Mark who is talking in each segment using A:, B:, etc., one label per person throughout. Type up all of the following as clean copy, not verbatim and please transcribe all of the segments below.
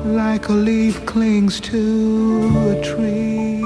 A: like a leaf clings to a tree.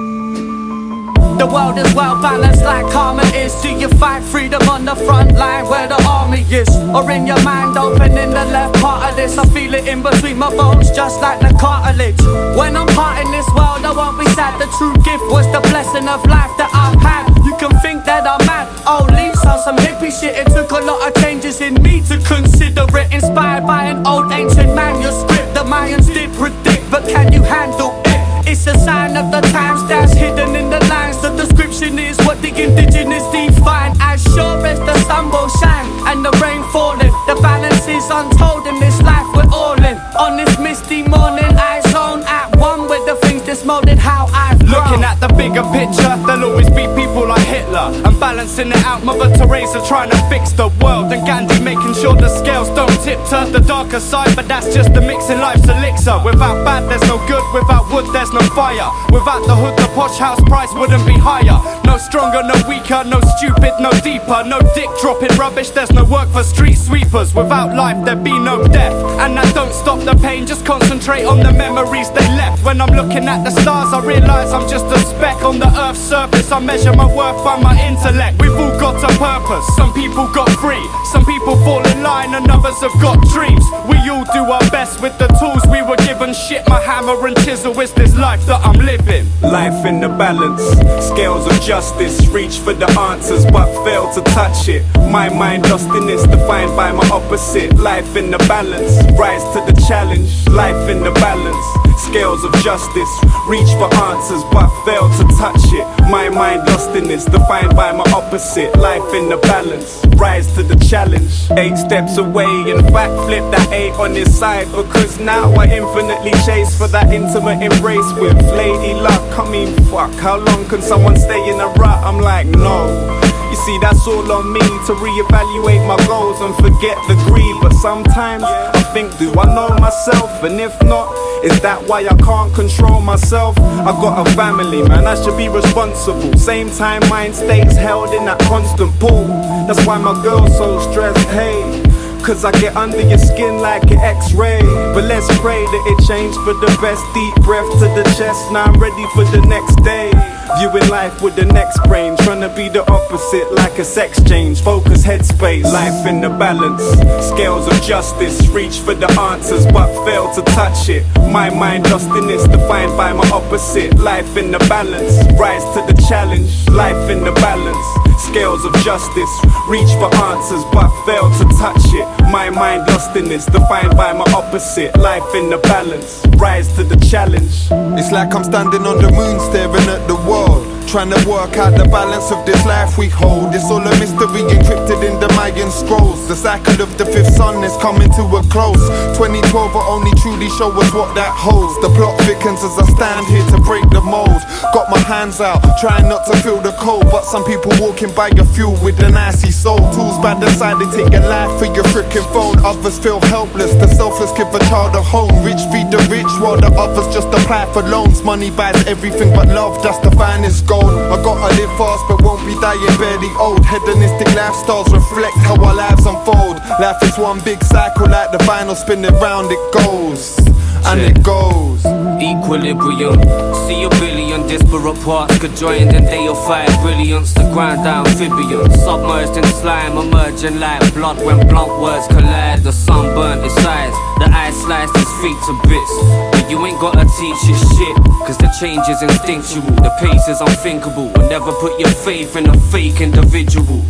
B: The world is well balanced like karma is. Do you fight freedom on the front line where the army is? Or in your mind open in the left part of this? I feel it in between my bones just like the cartilage. When I'm parting this world I won't be sad. The true gift was the blessing of life that I've had. You can think that I'm mad, oh leaves on some hippie shit. It took a lot of changes in me to consider it. Inspired by an old ancient manuscript the Mayans did predict, but can you handle it? It's a sign of the times that's hidden in the lines. The description is what the indigenous define. As sure as the sun will shine and the rain falling, the balance is untold in this life we're all in. On this misty morning I zone at one with the things that's molded how I've grown.
C: Looking at the bigger picture, there'll always be people like Hitler, and balancing it out, Mother Teresa trying to fix the world, and Gandhi making sure the scales don't tip to the darker side. But that's just the mixing life's elixir. Without bad there's no good, without wood there's no fire. Without the hood the posh house price wouldn't be higher. No stronger, no weaker, no stupid, no deeper. No dick dropping rubbish, there's no work for street sweepers. Without life there'd be no death, and that don't stop the pain, just concentrate on the memories they left. When I'm looking at the stars I realise I'm just a speck on the earth's surface. I measure my worth by my intellect. We've all got a purpose. Some people got free, some people fall in line, and others have got dreams. We all do our best with the tools we were given. Shit, my hammer and chisel is this life that I'm living.
D: Life in the balance, scales of justice. Reach for the answers but fail to touch it. My mind lost in this, defined by my opposite. Life in the balance, rise to the challenge. Life in the balance, scales of justice. Reach for answers but fail to touch it. My mind lost in this, defined by my opposite. Life in the balance, rise to the challenge. 8 steps away, in fact flip that 8 on his side, because now I infinitely chase for that intimate embrace with Lady Luck. I mean fuck, how long can someone stay in a rut? I'm like no. You see, that's all on me to reevaluate my goals and forget the greed. But sometimes I think, do I know myself? And if not, is that why I can't control myself? I got a family, man, I should be responsible. Same time, mind stays held in that constant pull. That's why my girl's so stressed, hey. Cause I get under your skin like an x-ray. But let's pray that it changed for the best. Deep breath to the chest, now I'm ready for the next day. Viewing life with the next brain, trying to be the opposite like a sex change. Focus headspace, life in the balance. Scales of justice, reach for the answers but fail to touch it. My mind lost in this, defined by my opposite. Life in the balance, rise to the challenge. Life in the balance, scales of justice. Reach for answers but fail to touch it. My mind lost in this, defined by my opposite. Life in the balance, rise to the challenge.
E: It's like I'm standing on the moon staring at the world, trying to work out the balance of this life we hold. It's all a mystery encrypted in the Mayan scrolls. The cycle of the fifth sun is coming to a close. 2012 will only truly show us what that holds. The plot thickens as I stand here to break the mold. Got my hands out, trying not to feel the cold, but some people walking by your fuel with an icy soul. Tools by the side, they take your life for your freaking phone. Others feel helpless, the selfless give a child a home. Rich feed the rich while the others just apply for loans. Money buys everything but love, that's the finest gold. I gotta live fast but won't be dying barely old. Hedonistic lifestyles reflect how our lives unfold. Life is one big cycle like the vinyl spinning round. It goes and it goes.
F: Equilibrium, see a billion disparate parts conjoined and deified brilliance. The grind amphibian, submerged in slime, emerging like blood when blunt words collide. The sun burnt his eyes, the ice sliced his feet to bits. But you ain't gotta teach it shit, cause the change is instinctual, the pace is unthinkable. And never put your faith in a fake individual.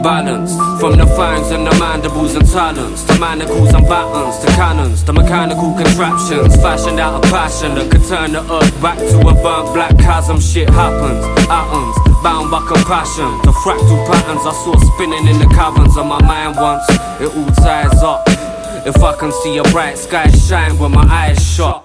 F: Balance, from the fangs and the mandibles and talons, to manacles and battens, to cannons, to mechanical contraptions fashioned out of passion that could turn the earth back to a burnt black chasm. Shit happens, atoms bound by compassion. The fractal patterns I saw spinning in the caverns of my mind once, it all ties up. If I can see a bright sky shine when my eyes shut,